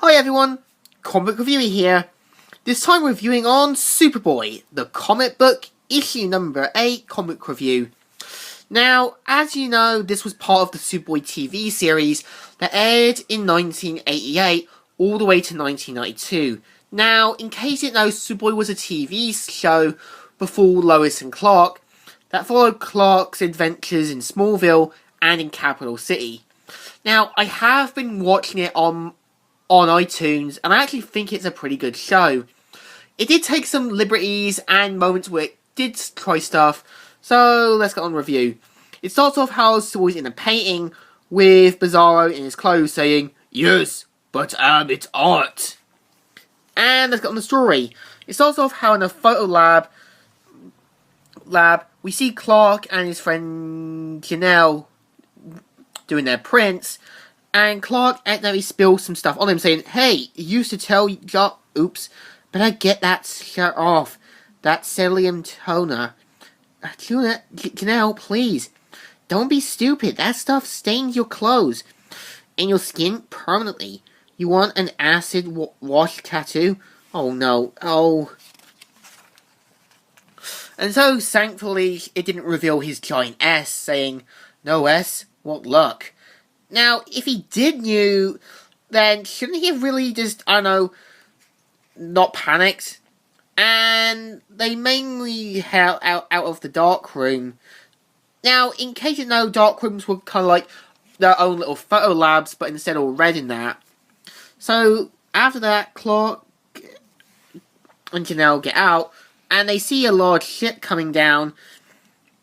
Hi everyone, Comic Reviewer here. This time reviewing on Superboy, the comic book, issue number 8 comic review. Now, as you know, this was part of the Superboy TV series that aired in 1988 all the way to 1992. Now, in case you didn't know, Superboy was a TV show before Lois and Clark that followed Clark's adventures in Smallville and in Capital City. Now, I have been watching it on iTunes, and I actually think it's a pretty good show. It did take some liberties and moments where it did try stuff, so let's get on review. It starts off how Superboy's in a painting with Bizarro in his clothes saying, "Yes, but it's art." And let's get on the story. It starts off how in a photo lab we see Clark and his friend Janelle doing their prints, and Clark accidentally spills some stuff on him, saying, "Hey, you used to tell oops, better get that shirt off. That's psyllium toner. Janelle, please, don't be stupid. That stuff stains your clothes and your skin permanently. You want an acid wash tattoo? Oh no, oh." And so, thankfully, it didn't reveal his giant S, saying, "No S? What luck." Now, if he did knew, then shouldn't he have really just, I don't know, not panicked? And they mainly held out of the dark room. Now, in case you know, dark rooms were kind of like their own little photo labs, but instead all red in that. So, after that, Clark and Janelle get out, and they see a large ship coming down,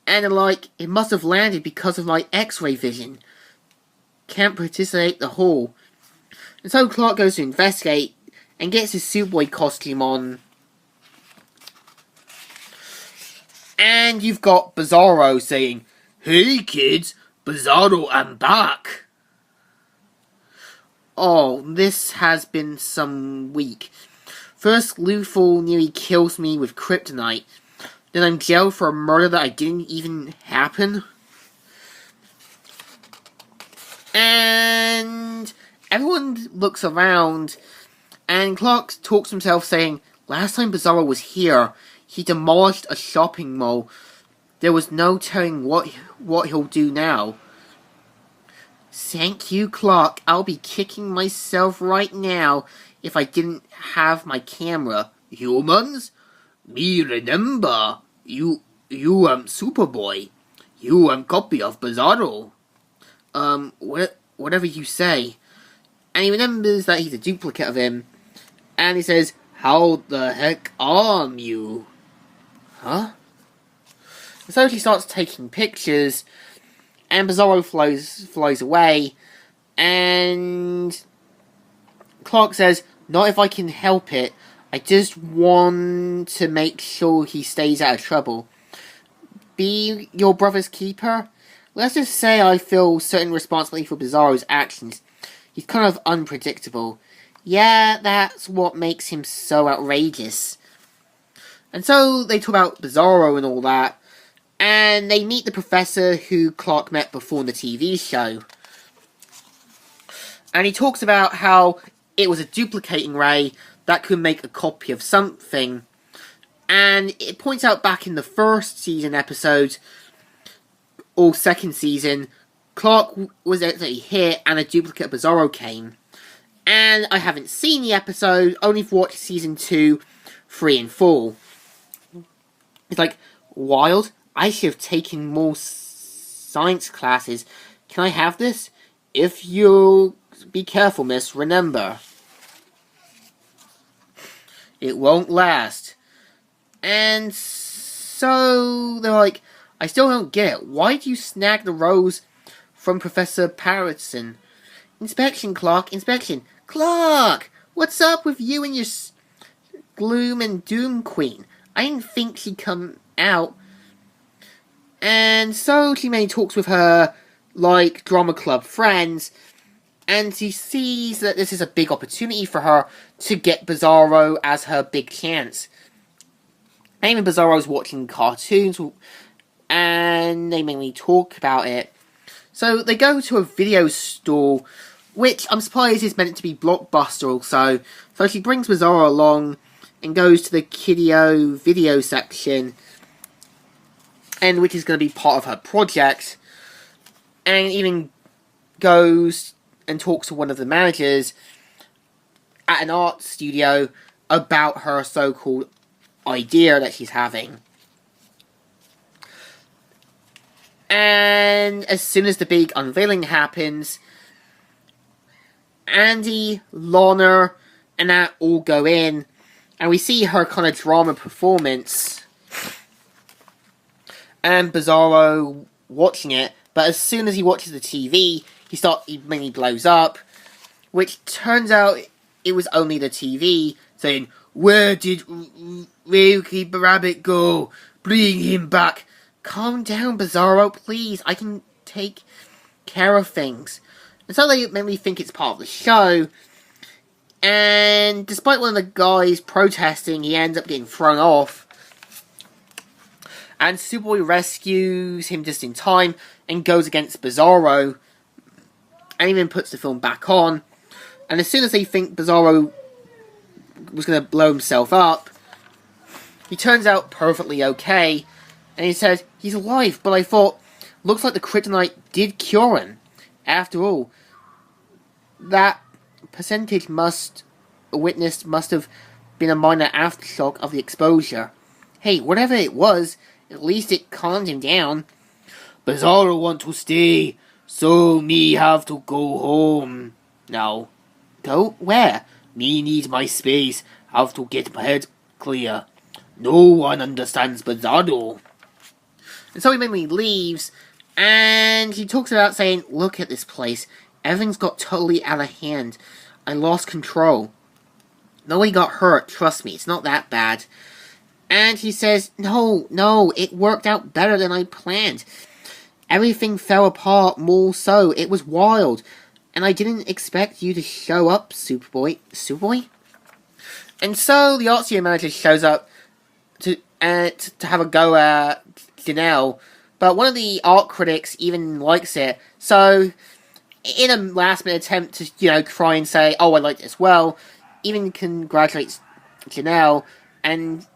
and they're like, "It must have landed because of my X-ray vision. Can't participate the hall." And so Clark goes to investigate and gets his Superboy costume on. And you've got Bizarro saying, "Hey kids, Bizarro, I'm back." Oh, this has been some week. First, Luthor nearly kills me with kryptonite. Then I'm jailed for a murder that I didn't even happen. And everyone looks around, and Clark talks to himself saying, "Last time Bizarro was here, he demolished a shopping mall. There was no telling what he'll do now." Thank you, Clark. I'll be kicking myself right now if I didn't have my camera. "Humans? Me remember. You Superboy. You copy of Bizarro." Whatever you say. And he remembers that he's a duplicate of him. And he says, "How the heck are you?" Huh? And so he starts taking pictures, and Bizarro flies away, and Clark says, "Not if I can help it. I just want to make sure he stays out of trouble. Be your brother's keeper? Let's just say I feel certain responsibility for Bizarro's actions. He's kind of unpredictable. Yeah, that's what makes him so outrageous." And so they talk about Bizarro and all that, and they meet the professor who Clark met before in the TV show. And he talks about how it was a duplicating ray that could make a copy of something. And it points out back in the first season episode, or second season, Clark was actually hit and a duplicate of Bizarro came. And I haven't seen the episode, only watched season 2, 3 and 4. It's like, wild, I should have taken more science classes. Can I have this? If you'll be careful, miss, remember. It won't last. And so they're like, "I still don't get it. Why do you snag the rose from Professor Patterson?" "Inspection, Clark, inspection." "Clark! What's up with you and your gloom and doom queen? I didn't think she'd come out." And so she mainly talks with her, like, drama club friends, and she sees that this is a big opportunity for her to get Bizarro as her big chance. And even Bizarro's watching cartoons, and they mainly talk about it. So they go to a video store which I'm surprised is meant to be blockbuster also. So she brings Bizarro along and goes to the Kiddio video section, and which is going to be part of her project, and even goes and talks to one of the managers at an art studio about her so-called idea that she's having. And as soon as the big unveiling happens, Andy, Lorna, and that all go in, and we see her kind of drama performance, and Bizarro watching it. But as soon as he watches the TV, he mainly blows up, which turns out it was only the TV saying, "Where did Rookie Rabbit go? Bring him back." Calm down, Bizarro, please. I can take care of things. And so they make me think it's part of the show. And despite one of the guys protesting, he ends up getting thrown off. And Superboy rescues him just in time and goes against Bizarro. And even puts the film back on. And as soon as they think Bizarro was going to blow himself up, he turns out perfectly okay. And he says, he's alive, but I thought, looks like the kryptonite did cure him. After all, that percentage must have been a minor aftershock of the exposure. Hey, whatever it was, at least it calmed him down. Bizarro want to stay, so me have to go home. Now, go where? Me need my space, have to get my head clear. No one understands Bizarro. And so he mainly leaves, and he talks about saying, look at this place. Everything's got totally out of hand. I lost control. Nobody got hurt, trust me, it's not that bad. And he says, no, it worked out better than I planned. Everything fell apart more so. It was wild. And I didn't expect you to show up, Superboy. Superboy? And so the art studio manager shows up to have a go at Janelle, but one of the art critics even likes it. So, in a last-minute attempt to, try and say, oh, I liked it as well, even congratulates Janelle and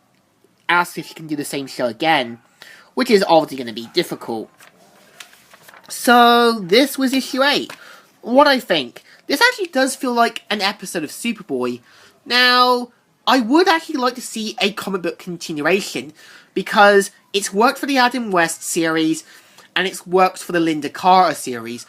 asks if she can do the same show again, which is obviously going to be difficult. So, this was issue 8. What I think, this actually does feel like an episode of Superboy. Now, I would actually like to see a comic book continuation, because it's worked for the Adam West series, and it's worked for the Linda Carter series.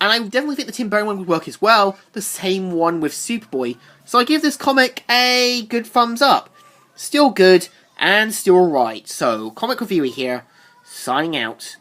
And I definitely think the Tim Burton one would work as well, the same one with Superboy. So I give this comic a good thumbs up. Still good, and still right. So, Comic Reviewer here, signing out.